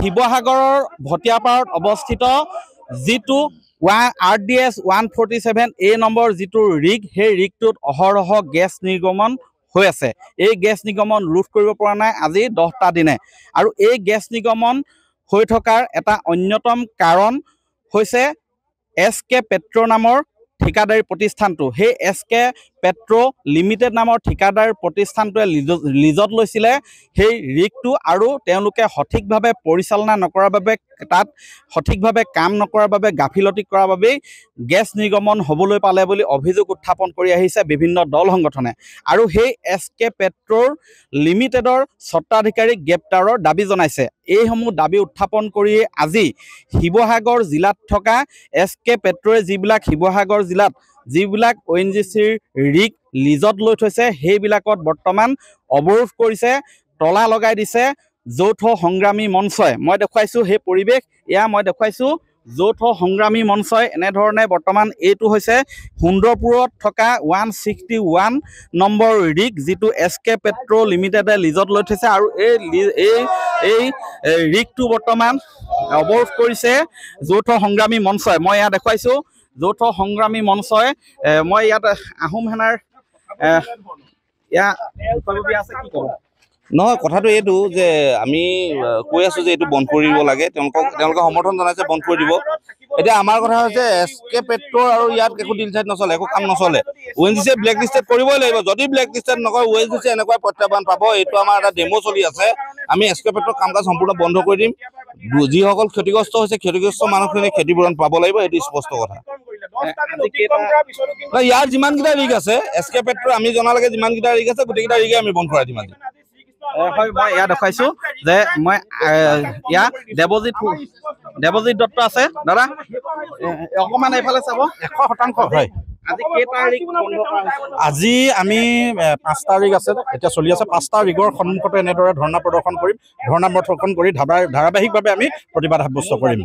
শিৱসাগৰৰ ভটিয়াপাৰত অৱস্থিত যিটো RDS 147 নম্বৰ যিটো ৰিগ সেই ৰিগটোত অহৰহ গেছ নিৰ্গমন হৈ আছে। এই গেছ নিৰ্গমন ৰোধ কৰিব পৰা নাই আজি 10টা দিনে আৰু এই গেছ নিৰ্গমন হৈ থকাৰ এটা অন্যতম কাৰণ হৈছে SK পেট্ৰ নামৰ ঠিকাদাৰী প্ৰতিষ্ঠানটো। সেই SK পেট্ৰ লিমিটেড নামৰ ঠিকাদাৰ প্ৰতিষ্ঠানটোৱে লিজত লৈছিলে সেই ৰিগটো আৰু তেওঁলোকে সঠিকভাৱে পৰিচালনা নকৰাৰ বাবে তাত সঠিকভাৱে কাম নকৰাৰ বাবে গাফিলতি কৰাৰ বাবেই গেছ নিৰ্গমন হ'বলৈ পালে বুলি অভিযোগ উত্থাপন কৰি আহিছে বিভিন্ন দল সংগঠনে আৰু সেই SK পেট্ৰৰ লিমিটেডৰ স্বত্বাধিকাৰীক গ্ৰেপ্তাৰৰ দাবী জনাইছে। এইসমূহ দাবী উত্থাপন কৰি আজি শিৱসাগৰ জিলাত থকা SK পেট্ৰই যিবিলাক শিৱসাগৰ জিলাত যিবিলাক ONGCৰ ৰিগ লিজত লৈ থৈছে সেইবিলাকত বৰ্তমান অৱৰোধ কৰিছে, তলা লগাই দিছে যৌথ সংগ্ৰামী মঞ্চই। মই দেখুৱাইছোঁ সেই পৰিৱেশ, এয়া মই দেখুৱাইছোঁ যৌথ সংগ্ৰামী মঞ্চই এনেধৰণে বৰ্তমান এইটো হৈছে সুন্দৰপুৰত থকা 161 নম্বৰ ৰিগ যিটো SK পেট্ৰ লিমিটেডে লিজত লৈ থৈছে আৰু এই ৰিগটো বৰ্তমান অৱৰোধ কৰিছে যৌথ সংগ্ৰামী মঞ্চই। মই এয়া দেখুৱাইছোঁ যৌথ সংগ্ৰামী মঞ্চই। মই ইয়াত আহোম সেনাৰ আছে কি ক'ব? নহয়, কথাটো এইটো যে আমি কৈ আছোঁ যে এইটো বন্ধ কৰি দিব লাগে, তেওঁলোকে সমৰ্থন জনাইছে বন্ধ কৰি দিব। এতিয়া আমাৰ কথা হৈছে SK পেট্ৰ আৰু ইয়াত একো ডিল চাইড নচলে, একো কাম নচলে। ONGC ব্লেক লিষ্টেড কৰিবই লাগিব, যদি ব্লেক লিষ্টেড নকৰে ONGC এনেকুৱা প্ৰত্যাহ্বান পাব। এইটো আমাৰ এটা ডেমো চলি আছে, আমি SK পেট্ৰৰ কাম কাজ সম্পূৰ্ণ বন্ধ কৰি দিম। যিসকল ক্ষতিগ্ৰস্ত হৈছে ক্ষতিগ্ৰস্ত মানুহখিনি ক্ষতিপূৰণ পাব লাগিব, এইটো স্পষ্ট কথা। ইয়াৰ যিমানকেইটা ৰিগ আছে SK পেট্ৰ আমি জনালৈকে যিমানকেইটা ৰিগ আছে গোটেইকেইটা ৰিগে আমি বন্ধ কৰাই দিম আজি। হয়, মই এয়া দেখুৱাইছোঁ যে মই ইয়াত দেৱজিৎ দত্ত আছে। দাদা অকণমান এইফালে চাব। 100% হয়। আজি আমি 5টা ৰিগ আছে এতিয়া চলি আছে। 5টা ৰিগৰ সন্মুখতে এনেদৰে ধৰ্ণা প্ৰদৰ্শন কৰি ধাৰাবাহিকভাৱে আমি প্ৰতিবাদ সাব্যস্ত কৰিম।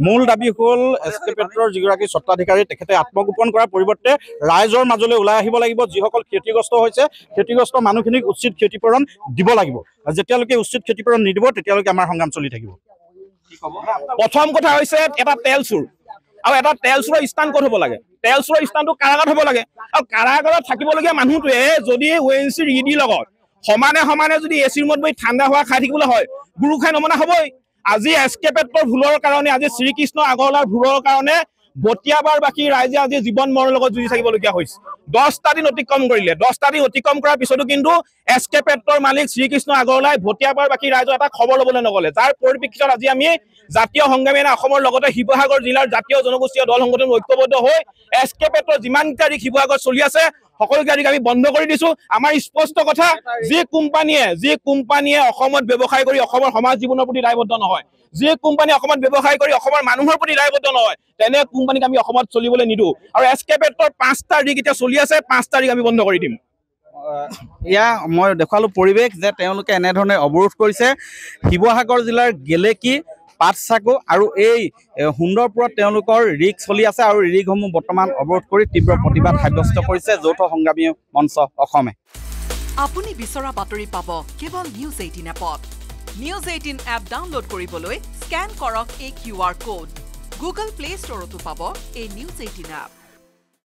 মূল দাবী হ'ল SK পেট্ৰৰ যিগৰাকী স্বত্বাধিকাৰী তেখেতে আত্মগোপন কৰাৰ পৰিৱৰ্তে ৰাইজৰ মাজলৈ ওলাই আহিব লাগিব। যিসকল ক্ষতিগ্ৰস্ত হৈছে ক্ষতিগ্ৰস্ত মানুহখিনিক উচিত ক্ষতিপূৰণ দিব লাগিব। যেতিয়ালৈকে উচিত ক্ষতিপূৰণ নিদিব তেতিয়ালৈকে আমাৰ সংগ্ৰাম চলি থাকিব। প্ৰথম কথা হৈছে এটা তেল চুৰ আৰু এটা তেল চুৰৰ স্থান ক'ত হ'ব লাগে? তেল চুৰৰ স্থানটো কাৰাগাৰত হ'ব লাগে আৰু কাৰাগাৰত থাকিবলগীয়া মানুহটোৱে যদি ONGCৰ ইডিৰ লগত সমানে যদি AC ৰুমত বহি ঠাণ্ডা হোৱা খাই থাকিবলৈ হয়, গুৰু খাই নমনা হ'বই। আজি SK পেট্ৰৰ ভুলৰ কাৰণে, আজি শ্ৰীকৃষ্ণ আগৰৱালাৰ ভুলৰ কাৰণে ভটিয়াবাৰবাসী ৰাইজে আজি জীৱন মৰণৰ লগত যুঁজি থাকিবলগীয়া হৈছে। 10টা দিন অতিক্ৰম কৰিলে। 10টা দিন অতিক্ৰম কৰাৰ পিছতো কিন্তু SK পেট্ৰৰ মালিক শ্ৰীকৃষ্ণ আগৰৱালাই ভটিয়াবাৰবাসী ৰাইজৰ এটা খবৰ ল'বলৈ নগ'লে। যাৰ পৰিপ্ৰেক্ষিতত আজি আমি জাতীয় সংগ্ৰামী অসমৰ লগতে শিৱসাগৰ জিলাৰ জাতীয় জনগোষ্ঠীয় দল সংগঠন ঐক্যবদ্ধ হৈ SK পেট্ৰৰ যিমানকেইটা ৰিগ শিৱসাগৰত চলি আছে সকলোকে ৰিগ আমি বন্ধ কৰি দিছোঁ। আমাৰ স্পষ্ট কথা, যি কোম্পানীয়ে অসমত ব্যৱসায় কৰি অসমৰ সমাজ জীৱনৰ প্ৰতি দায়বদ্ধ নহয়, যি কোম্পানীয়ে অসমত ব্যৱসায় কৰি অসমৰ মানুহৰ প্ৰতি দায়বদ্ধ নহয়, তেনে কোম্পানীক আমি অসমত চলিবলৈ নিদিওঁ। আৰু SK পেট্ৰৰ 5টা ৰিগ এতিয়া চলি আছে, 5টা ৰিগ আমি বন্ধ কৰি দিম। এয়া মই দেখুৱালোঁ পৰিৱেশ যে তেওঁলোকে এনেধৰণে অৱৰোধ কৰিছে। শিৱসাগৰ জিলাৰ গেলেকী, পাটচাকু আৰু এই সুন্দৰপুৰত তেওঁলোকৰ ৰিগ চলি আছে আৰু ৰিগসমূহ বৰ্তমান অৱৰোধ কৰি তীব্ৰ প্ৰতিবাদ সাব্যস্ত কৰিছে যৌথ সংগ্ৰামী মঞ্চ অসমে। আপুনি বিচৰা বাতৰি পাব কেৱল নিউজ 18 এপত। নিউজ 18 এপ ডাউনলোড কৰিবলৈ স্কেন কৰক এই QR কোড। গুগল প্লে ষ্টৰতো পাব এই নিউজ 18 এপ।